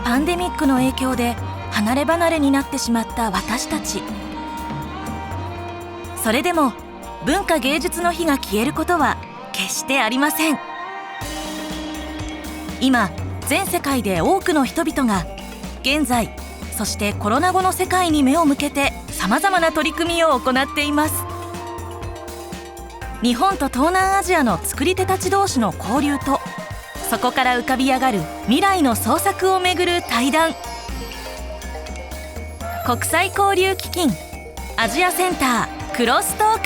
パンデミックの影響で離れ離れになってしまった私たち。それでも文化芸術の火が消えることは決してありません。今全世界で多くの人々が現在そしてコロナ後の世界に目を向けてさまざまな取り組みを行っています。日本と東南アジアの作り手たち同士の交流とそこから浮かび上がる未来の創作をめぐる対談。国際交流基金アジアセンタークロストーク。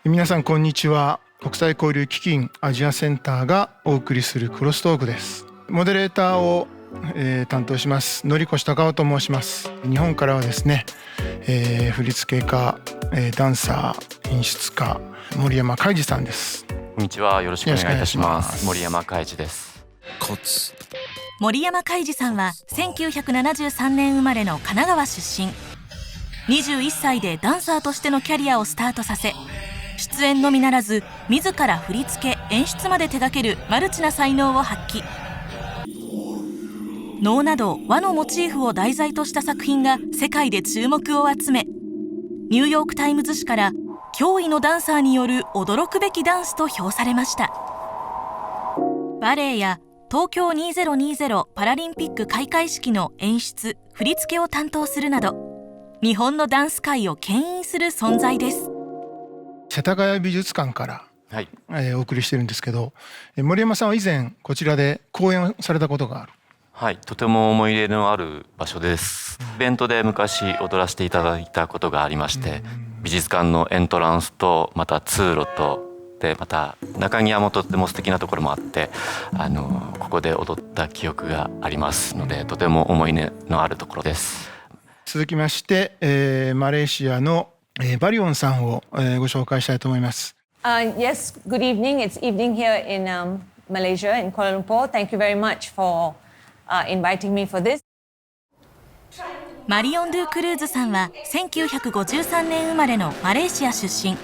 皆さんこんにちは。国際交流基金アジアセンターがお送りするクロストークです。モデレーターを、担当しますのりこしたかおと申します。日本からはですね、振付家、ダンサー、演出家森山海二さんです。こんにちは、よろしくお願いいたします。森山海二です。森山海二さんは1973年生まれの神奈川出身。21歳でダンサーとしてのキャリアをスタートさせ、出演のみならず自ら振り付け演出まで手掛けるマルチな才能を発揮。能など和のモチーフを題材とした作品が世界で注目を集め、ニューヨークタイムズ紙から驚異のダンサーによる驚くべきダンスと評されました。バレエや東京2020パラリンピック開会式の演出振り付けを担当するなど、日本のダンス界を牽引する存在です。世田谷美術館から、お送りしてるんですけど、森山さんは以前こちらで講演をされたことがある。はい、とても思い入れのある場所です。イベントで昔踊らせていただいたことがありまして、美術館のエントランスとまた通路とで、また中庭もとっても素敵なところもあって、ここで踊った記憶がありますので、とても思い入れのあるところです。続きまして、マレーシアの、バリオンさんを、ご紹介したいと思います。Yes, good evening. It's evening here in Malaysia, in Kuala Lumpur. Thank you very much for inviting me for this. マリオン・ドゥ・クルーズさんは1953年生まれのマレーシア出身。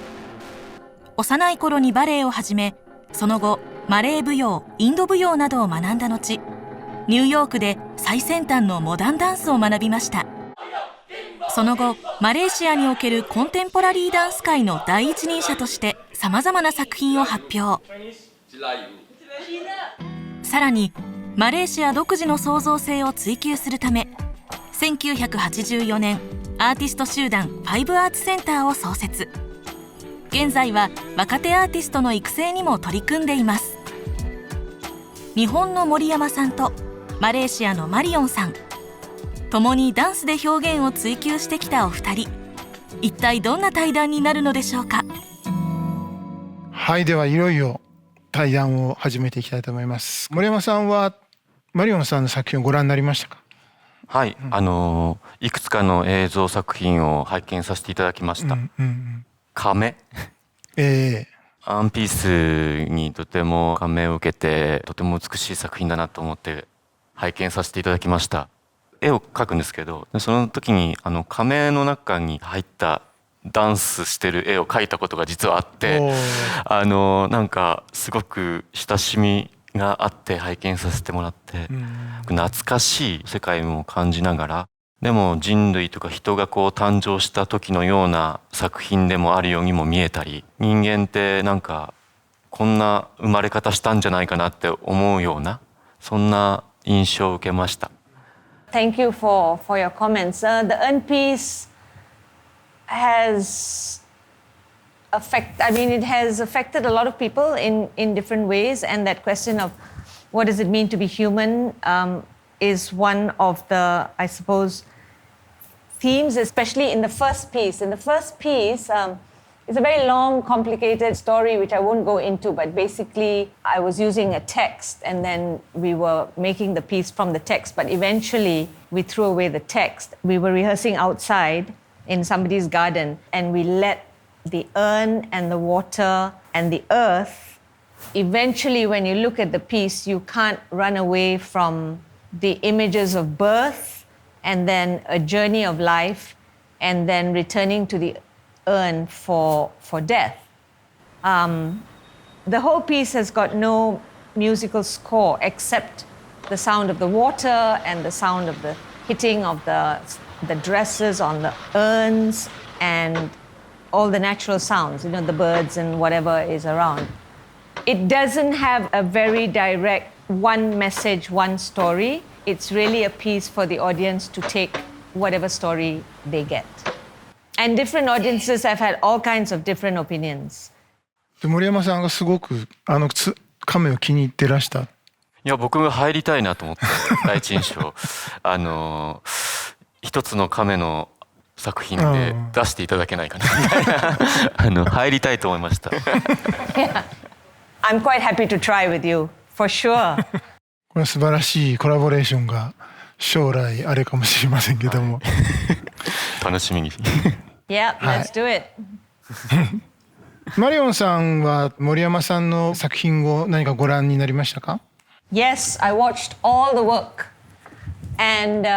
幼い頃にバレエを始め、その後マレー舞踊、インド舞踊などを学んだ後、ニューヨークで最先端のモダンダンスを学びました。その後マレーシアにおけるコンテンポラリーダンス界の第一人者としてさまざまな作品を発表。さらにマレーシア独自の創造性を追求するため、1984年アーティスト集団ファイブアーツセンターを創設。現在は若手アーティストの育成にも取り組んでいます。日本の森山さんとマレーシアのマリオンさん、共にダンスで表現を追求してきたお二人、一体どんな対談になるのでしょうか。はい、ではいよいよ対談を始めていきたいと思います。森山さんはマリオンさんの作品をご覧になりましたか？はい、いくつかの映像作品を拝見させていただきました。亀、アンピースにとても感銘を受けて、とても美しい作品だなと思って拝見させていただきました。絵を描くんですけど、その時に亀の中に入ったダンスしてる絵を描いたことが実はあって、なんかすごく親しみがあって拝見させてもらって、懐かしい世界も感じながら、でも人類とか人がこう誕生した時のような作品でもあるようにも見えたり、人間ってなんかこんな生まれ方したんじゃないかなって思うような、そんな印象を受けました。Thank you for your comments. The Earn piece has it has affected a lot of people in different ways, and that question of what does it mean to be human is one of the, I suppose, themes, especially in the first piece. In the first piece, it's a very long, complicated story which I won't go into, but basically I was using a text and then we were making the piece from the text, but eventually we threw away the text. We were rehearsing outside in somebody's garden and we let the urn and the water and the earth, eventually when you look at the piece, you can't run away from the images of birth and then a journey of life and then returning to the urn for death. The whole piece has got no musical score except the sound of the water and the sound of the hitting of the dresses on the urns and all the natural sounds, you know, the birds and whatever is around. It doesn't have a very direct one message, one story. It's really a piece for the audience to take whatever story they get. And different audiences have had all kinds of different opinions. 森山さんがすごく亀を気に入ってらした。いや、僕が入りたいなと思って第一印象一つの亀の作品で出していただけないかなみたいな入りたいと思いました。Yeah. I'm quite happy to try with you, for sure. これは素晴らしいコラボレーションが将来あれかもしれませんけども。楽しみに。Yeah, let's do it. マリオンさんは森山さんの作品を何かご覧になりましたか？ Yes, I watched all the work, and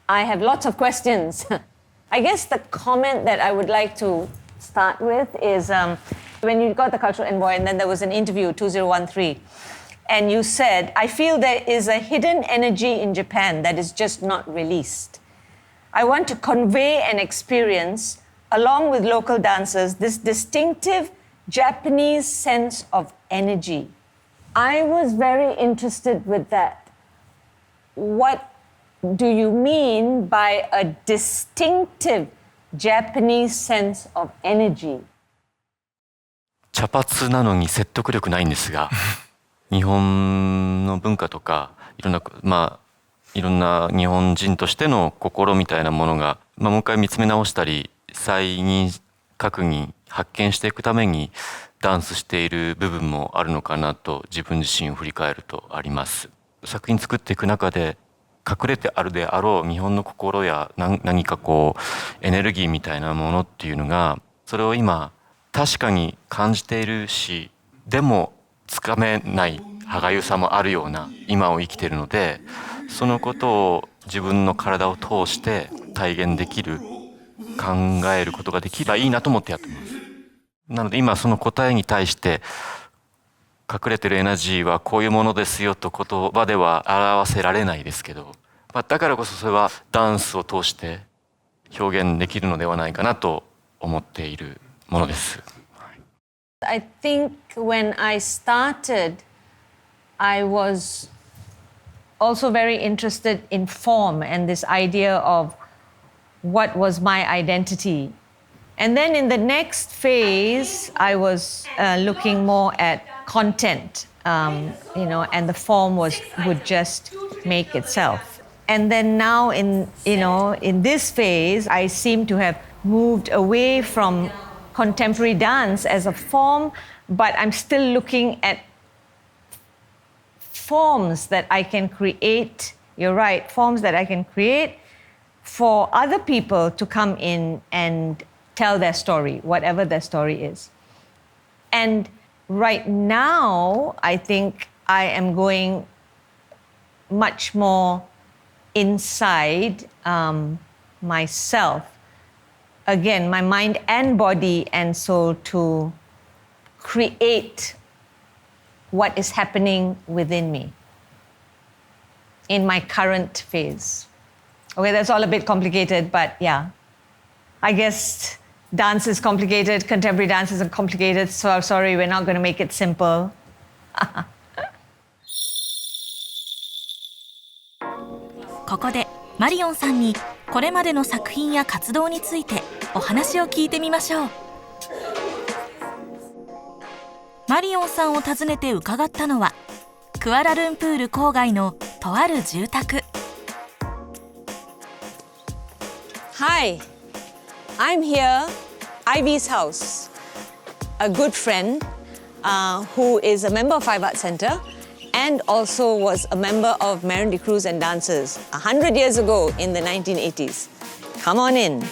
I have lots of questions. I guess the comment that I would like to start with is when you got the cultural envoy, and then there was an interview, 2013, and you said, I feel there is a hidden energy in Japan that is just not released. I want to convey an experience, along with local dancers, this distinctive Japanese sense of energy. I was very interested with that. What do you mean by a distinctive Japanese sense of energy? 茶髪なのに説得力ないんですが、日本の文化とかいろんな日本人としての心みたいなものが、もう一回見つめ直したり再認確認発見していくためにダンスしている部分もあるのかなと自分自身を振り返るとあります。作品作っていく中で隠れてあるであろう日本の心や何かこうエネルギーみたいなものっていうのが、それを今確かに感じているし、でもつかめない歯がゆさもあるような今を生きているので、そのことを自分の体を通して体現できる、考えることができればいいなと思ってやってます。なので今その答えに対して隠れてるエナジーはこういうものですよと言葉では表せられないですけど、だからこそそれはダンスを通して表現できるのではないかなと思っているものです。I think when I started, I was also very interested in form and this idea of what was my identity. And then in the next phase, I was looking more at content, and the form would just make itself. And then now in this phase, I seem to have moved away from contemporary dance as a form, but I'm still looking at forms that I can create. You're right, forms that I can create for other people to come in and tell their story, whatever their story is. And right now, I think I am going much more inside myself. Again, my mind and body and soul to create what is happening within me in my current phase. Okay, that's all a bit complicated, but yeah. I guess dance is complicated, contemporary dance is complicated, so I'm sorry, we're not going to make it simple. ここでマリオンさんにこれまでの作品や活動についてお話を聞いてみましょう。マリオンさんを訪ねて伺ったのはクアラルンプール郊外のとある住宅。Hi, I'm here, Ivy's house. A good friend who is a member of Five Arts Centre and also was a member of Marin de Cruz and Dancers 100 years ago in the 1980s. Come on in.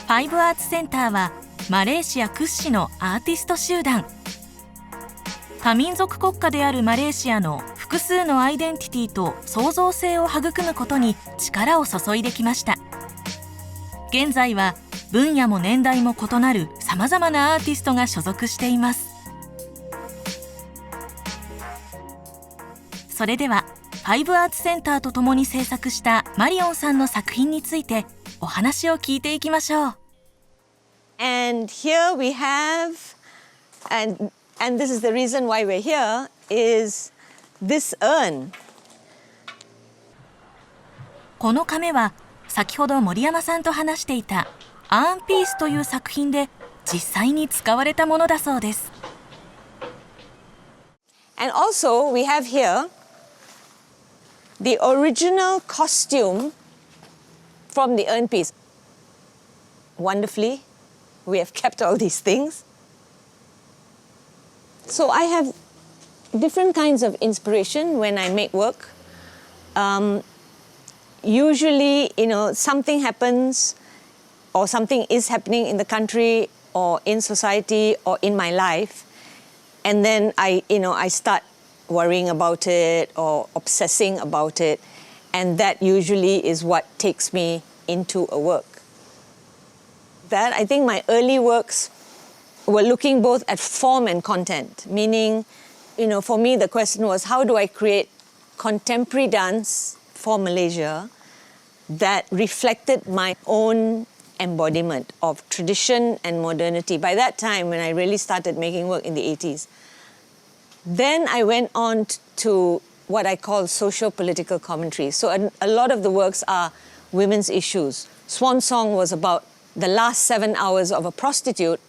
Five Arts Centreはマレーシア屈指のアーティスト集団。多民族国家であるマレーシアの複数のアイデンティティと創造性を育むことに力を注いできました。現在は分野も年代も異なるさまざまなアーティストが所属しています。それではファイブアーツセンターとともに制作したマリオンさんの作品についてお話を聞いていきましょう。And here we have, and this is the reason why we're here, is this urn. この亀は先ほど森山さんと話していたアーンピースという作品で実際に使われたものだそうです。And also we have here the original costume from the urn piece. Wonderfully, we have kept all these things. So I have different kinds of inspiration when I make work. Usually, something happens or something is happening in the country or in society or in my life. And then I start worrying about it or obsessing about it. And that usually is what takes me into a work. That I think my early works were looking both at form and content. Meaning, for me the question was, how do I create contemporary dance for Malaysia that reflected my own embodiment of tradition and modernity. By that time, when I really started making work in the 80s, then I went on to what I call socio-political commentary. So a lot of the works are women's issues. Swan Song was about the last 7 hours of a prostitute.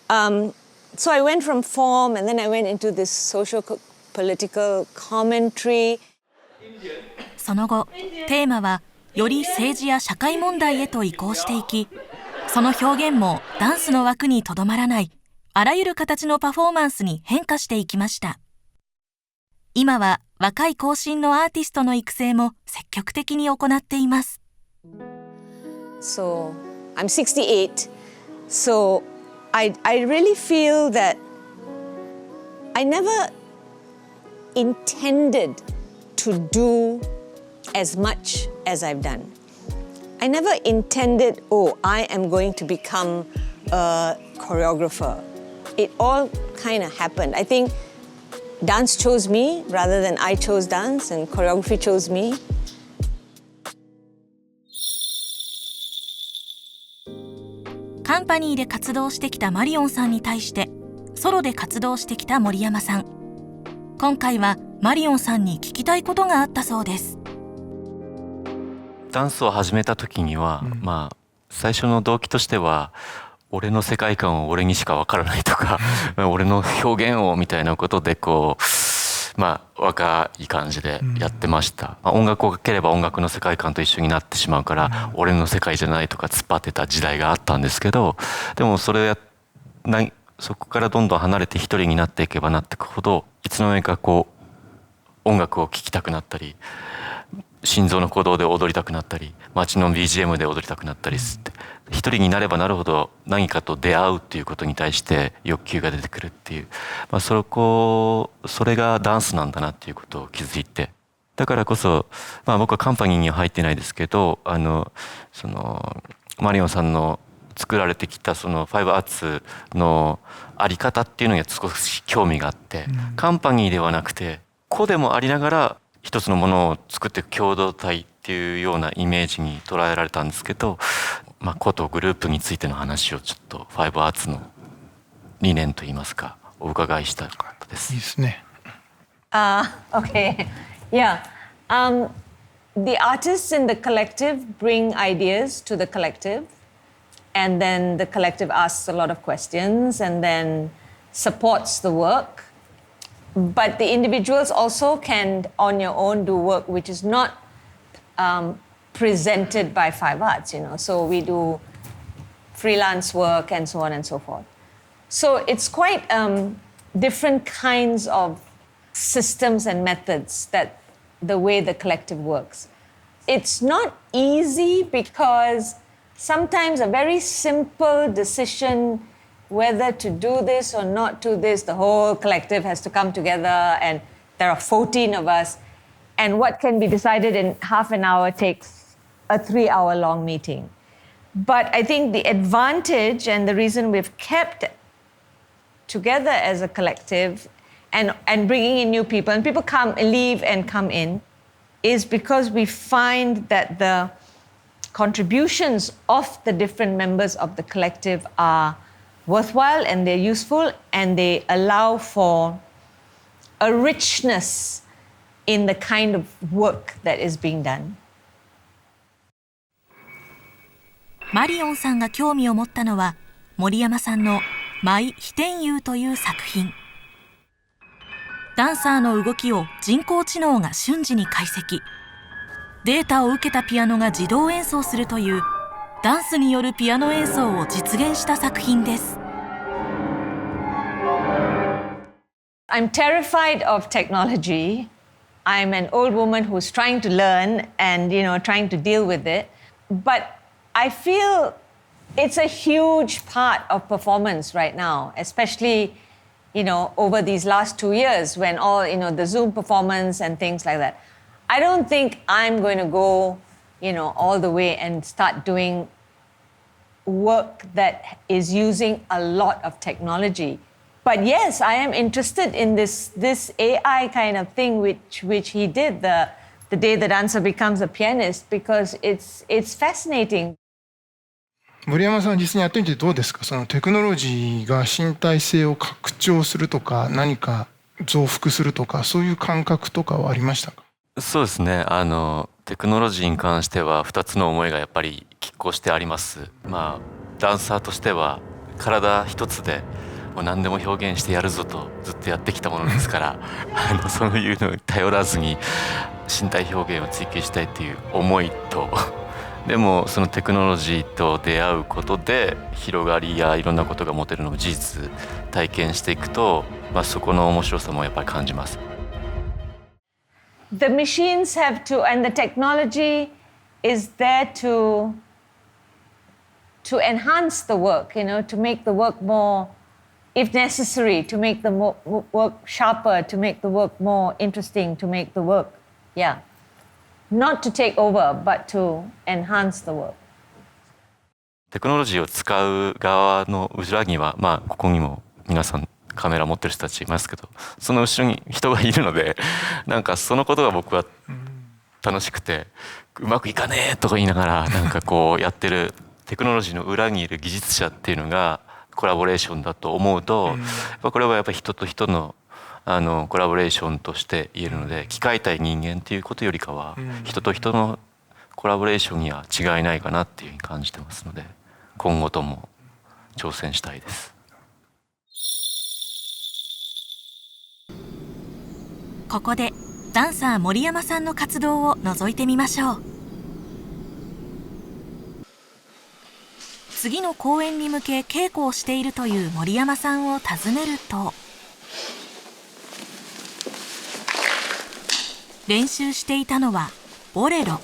So I went from form and then I went into this socio-political commentary. その後、テーマはより政治や社会問題へと移行していき、その表現もダンスの枠にとどまらないあらゆる形のパフォーマンスに変化していきました。今は若い後進のアーティストの育成も積極的に行っています。So I'm 68. So I really feel that I never intended to do as much as I've done. I never intended, I am going to become a choreographer. It all kind of happened. I think dance chose me rather than I chose dance, and choreography chose me. カンパニーで活動してきたマリオンさんに対してソロで活動してきた森山さん。今回はマリオンさんに聞きたいことがあったそうです。ダンスを始めた時には、最初の動機としては俺の世界観を俺にしか分からないとか俺の表現をみたいなことで若い感じでやってました、音楽をかければ音楽の世界観と一緒になってしまうから、俺の世界じゃないとか突っ張ってた時代があったんですけど、でもそこからどんどん離れて一人になっていけばなっていくほど、いつの間にか音楽を聴きたくなったり、心臓の鼓動で踊りたくなったり、街の BGM で踊りたくなったりして、一人になればなるほど何かと出会うっていうことに対して欲求が出てくるっていう、それがダンスなんだなっていうことを気づいて、だからこそ、僕はカンパニーには入ってないですけど、マリオンさんの作られてきたそのファイブアーツのあり方っていうのには少し興味があって、カンパニーではなくて個でもありながら一つのものを作っていく共同体っていうようなイメージに捉えられたんですけど、個とグループについての話をちょっとファイブアーツの理念といいますかお伺いしたかったです。いいですね。Okay. Yeah. The artists in the collective bring ideas to the collective, and then the collective asks a lot of questions and then supports the work. But the individuals also can, on your own, do work which is not presented by Five Arts, So we do freelance work and so on and so forth. So it's quite different kinds of systems and methods that the way the collective works. It's not easy because sometimes a very simple decision whether to do this or not do this, the whole collective has to come together, and there are 14 of us, and what can be decided in half an hour takes a 3-hour long meeting. But I think the advantage and the reason we've kept together as a collective and bringing in new people, and people come, leave and come in, is because we find that the contributions of the different members of the collective are worthwhile and they're useful and they allow for a richness in the kind of work that is being done. マリオンさんが興味を持ったのは森山さんのマイ・飛天遊という作品。ダンサーの動きを人工知能が瞬時に解析。データを受けたピアノが自動演奏するというダンスによるピアノ演奏を実現した作品です。I'm terrified of technology. I'm an old woman who's trying to learn and, trying to deal with it. But I feel it's a huge part of performance right now, especially, over these last 2 years when all, the Zoom performance and things like that. I don't think I'm going to go, all the way and start doing work that is using a lot of technology. But yes, I am interested in this AI kind of thing which he did, the day the dancer becomes a pianist, because it's fascinating. 森山さん実際にやってみてどうですか？そのテクノロジーが身体性を拡張するとか何か増幅するとかそういう感覚とかはありましたか？そうですね。テクノロジーに関しては2つの思いがやっぱり拮抗してあります。ダンサーとしては体一つでもう何でも表現してやるぞとずっとやってきたものですからそういうのに頼らずに身体表現を追求したいっていう思いとでもそのテクノロジーと出会うことで広がりやいろんなことが持てるのを事実体験していくと、そこの面白さもやっぱり感じます。The machines have to, and the technology is there to enhance the work, to make the work more, if necessary, to make the work sharper, to make the work more interesting, to make the work, not to take over, but to enhance the work. テクノロジーを使う側の裏には、ここにも皆さんカメラ持ってる人たちいますけど、その後ろに人がいるので、なんかそのことが僕は楽しくて、うまくいかねえとか言いながらなんかこうやってるテクノロジーの裏にいる技術者っていうのがコラボレーションだと思うと、これはやっぱり人と人のコラボレーションとして言えるので、機械対人間っていうことよりかは人と人のコラボレーションには違いないかなっていうふうに感じてますので、今後とも挑戦したいです。ここでダンサー森山さんの活動を覗いてみましょう。次の公演に向け稽古をしているという森山さんを訪ねると、練習していたのはボレロ。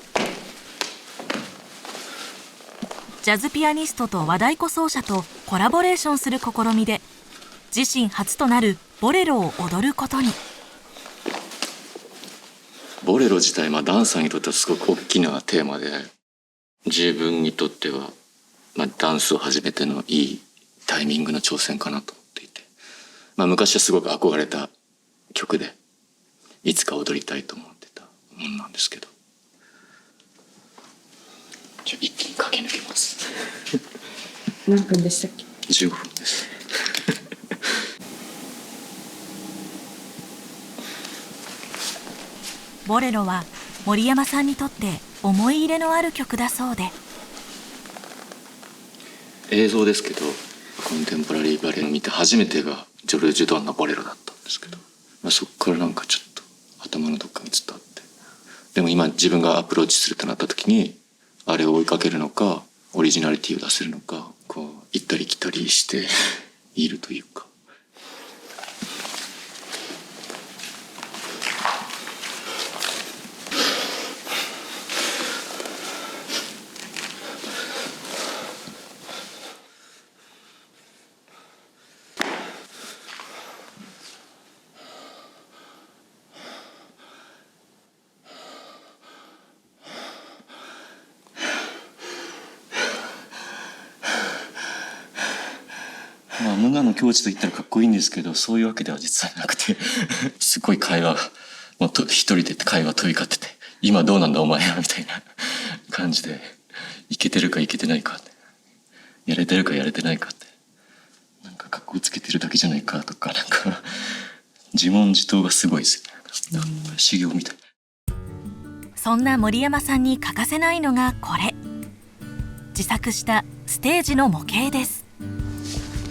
ジャズピアニストと和太鼓奏者とコラボレーションする試みで自身初となるボレロを踊ることに。ボレロ自体、ダンサーにとってはすごく大きなテーマで、自分にとっては、ダンスを始めてのいいタイミングの挑戦かなと思っていて、昔はすごく憧れた曲でいつか踊りたいと思ってたものなんですけど、一気に駆け抜けます。何分でしたっけ？15分です。ボレロは森山さんにとって思い入れのある曲だそうで、映像ですけどコンテンポラリーバレエを見て初めてがジョルジュ・ドンのボレロだったんですけど、そこからなんかちょっと頭のどっかにずっとあって、でも今自分がアプローチするとなった時にあれを追いかけるのかオリジナリティを出せるのか、こう行ったり来たりしているというか。まあ、無我の境地と言ったらかっこいいんですけど、そういうわけでは実はなくてすごい会話もう一人で会話飛び交ってて、今どうなんだお前はみたいな感じで、いけてるかいけてないかって、やれてるかやれてないかって、なんか格好つけてるだけじゃないかとか、なんか自問自答がすごいですよ。修行みたい。そんな森山さんに欠かせないのがこれ、自作したステージの模型です。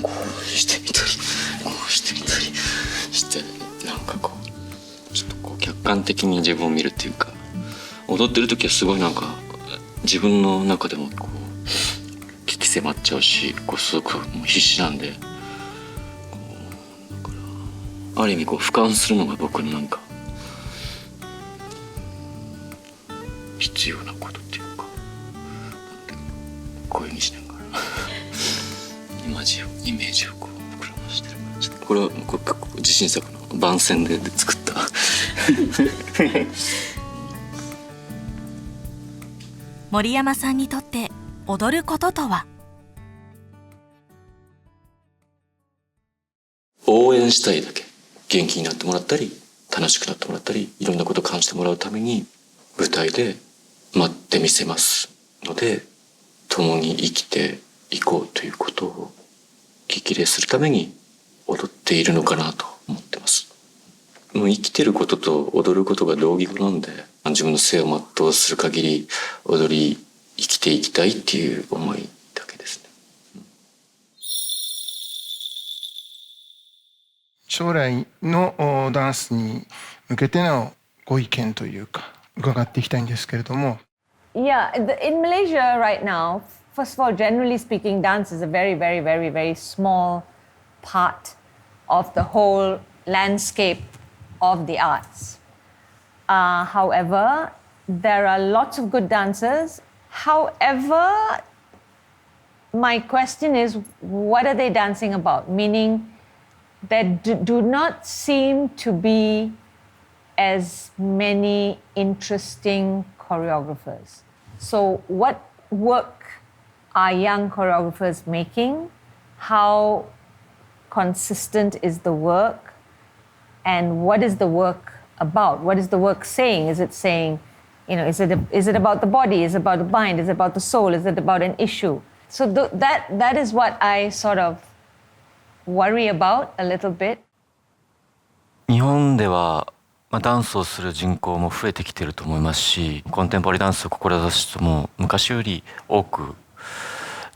こうしてみたりこうしてみたりして、なんかこうちょっとこう客観的に自分を見るっていうか、踊ってる時はすごいなんか自分の中でもこう危機迫っちゃうし、こうすごくもう必死なんで、こうだからある意味こう俯瞰するのが僕のなんか必要なことっていうか、こういうふうにしながらイメージをこう膨らましてる感じで、これは自信作の番宣で作った森山さんにとって踊ることとは。応援したいだけ、元気になってもらったり楽しくなってもらったり、いろんなことを感じてもらうために舞台で待ってみせますので、共に生きていこうということを激励するために踊っているのかなと思ってます。もう生きてることと踊ることが同義語なんで、自分の生を全うする限り踊り生きていきたいっていう思いだけですね。将来のダンスに向けてのご意見というか伺っていきたいんですけれども。Yeah, in Malaysia right now, first of all, generally speaking, dance is a very, very, very, very small part of the whole landscape of the arts. However, there are lots of good dancers. However, my question is, what are they dancing about? Meaning, there do not seem to be as many interesting choreographers. So what work are young choreographers making? How consistent is the work? And what is the work about? What is the work saying? Is it saying, is it about the body? Is it about the mind? Is it about the soul? Is it about an issue? So that is what I sort of worry about a little bit. 日本ではダンスをする人口も増えてきていると思いますし、コンテンポラリーダンスを志す人も昔より多く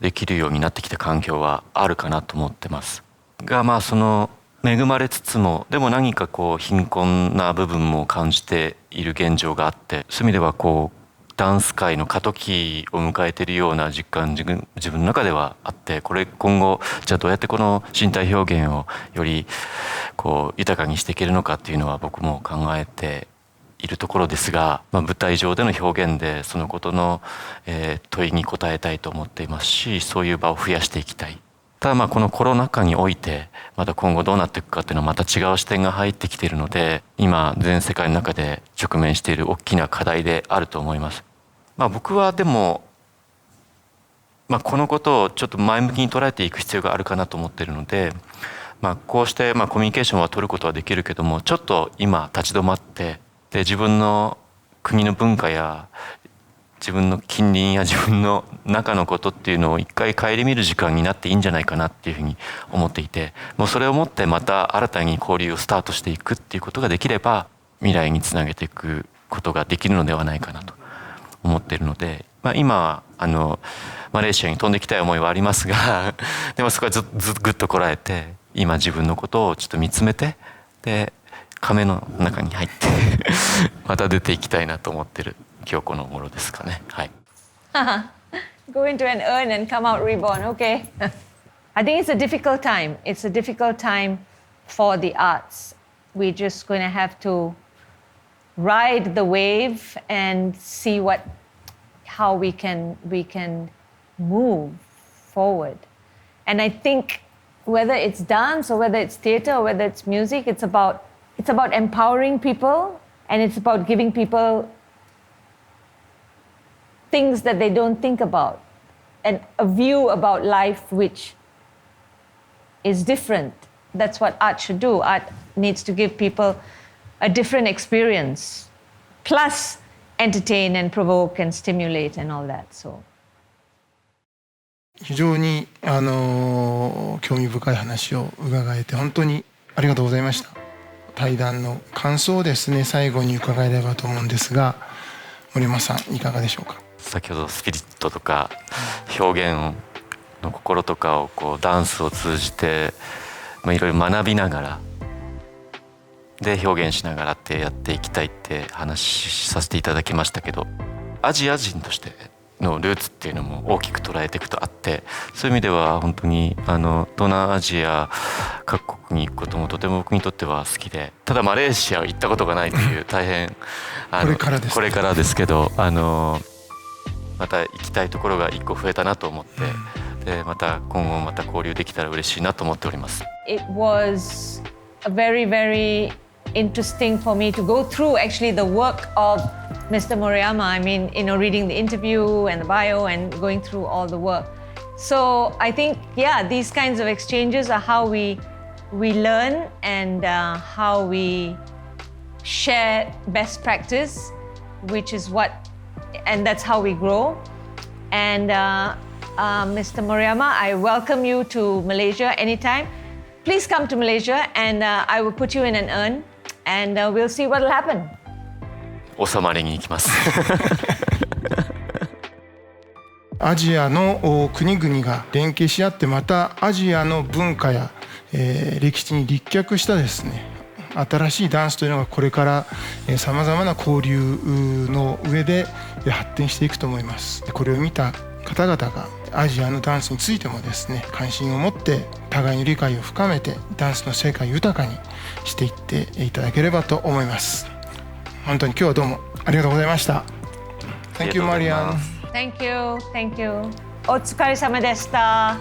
できるようになってきた環境はあるかなと思ってますが、その恵まれつつもでも何かこう貧困な部分も感じている現状があって、そういう意味ではこうダンス界の過渡期を迎えているような実感自分の中ではあって、これ今後じゃあどうやってこの身体表現をよりこう豊かにしていけるのかっていうのは僕も考えているところですが、舞台上での表現でそのことの、問いに答えたいと思っていますし、そういう場を増やしていきたい。ただこのコロナ禍においてまた今後どうなっていくかっていうのはまた違う視点が入ってきているので、今全世界の中で直面している大きな課題であると思います。僕はでも、このことをちょっと前向きに捉えていく必要があるかなと思っているので、こうしてコミュニケーションは取ることはできるけども、ちょっと今立ち止まってで自分の国の文化や自分の近隣や自分の中のことっていうのを一回顧みる時間になっていいんじゃないかなっていうふうに思っていて、もうそれをもってまた新たに交流をスタートしていくっていうことができれば未来につなげていくことができるのではないかなと思っているので、今マレーシアに飛んできたい思いはありますがでもそこはずっとぐっとこらえて、今自分のことをちょっと見つめて、で亀の中に入ってまた出ていきたいなと思っている今日この頃ですかね。はい。Go into an urn and come out reborn. Okay. I think it's a difficult time. It's a difficult time for the arts. We're just going to have to ride the wave and see how we can move forward. And I think whether it's dance or whether it's theater or whether it's music, it's about empowering people, and it's about giving people things that they don't think about, and a view about life which is different. That's what art should do. Art needs to give people a different experience, plus entertain and provoke and stimulate and all that. So. 非常に興味深い話を伺えて本当にありがとうございました。対談の感想をですね最後に伺えればと思うんですが、森山さんいかがでしょうか。先ほどスピリットとか表現の心とかをこうダンスを通じて、いろいろ学びながらで表現しながらってやっていきたいって話させていただきましたけど、アジア人としてのルーツっていうのも大きく捉えていくとあって、そういう意味では本当に東南アジア各国に行くこともとても僕にとっては好きで、ただマレーシア行ったことがないという大変これからですけどまた行きたいところが一個増えたなと思って、でまた今後また交流できたら嬉しいなと思っております。It was a very, very interesting for me to go through actually the work of Mr. Moriyama. I mean, reading the interview and the bio and going through all the work. So I think, these kinds of exchanges are how we learn and how we share best practice, which is and that's how we grow. And Mr. Moriyama, I welcome you to Malaysia anytime. Please come to Malaysia and I will put you in an urn and we'll see what will happen. 収まりに行きます。アジアの国々が連携し合って、またアジアの文化や、歴史に立脚したですね新しいダンスというのがこれからさまざまな交流の上で発展していくと思います。これを見た方々がアジアのダンスについてもですね関心を持って互いに理解を深めてダンスの世界を豊かにしていっていただければと思います。本当に今日はどうもありがとうございました。 Thank you, Marianne. Thank you. Thank you. お疲れ様でした。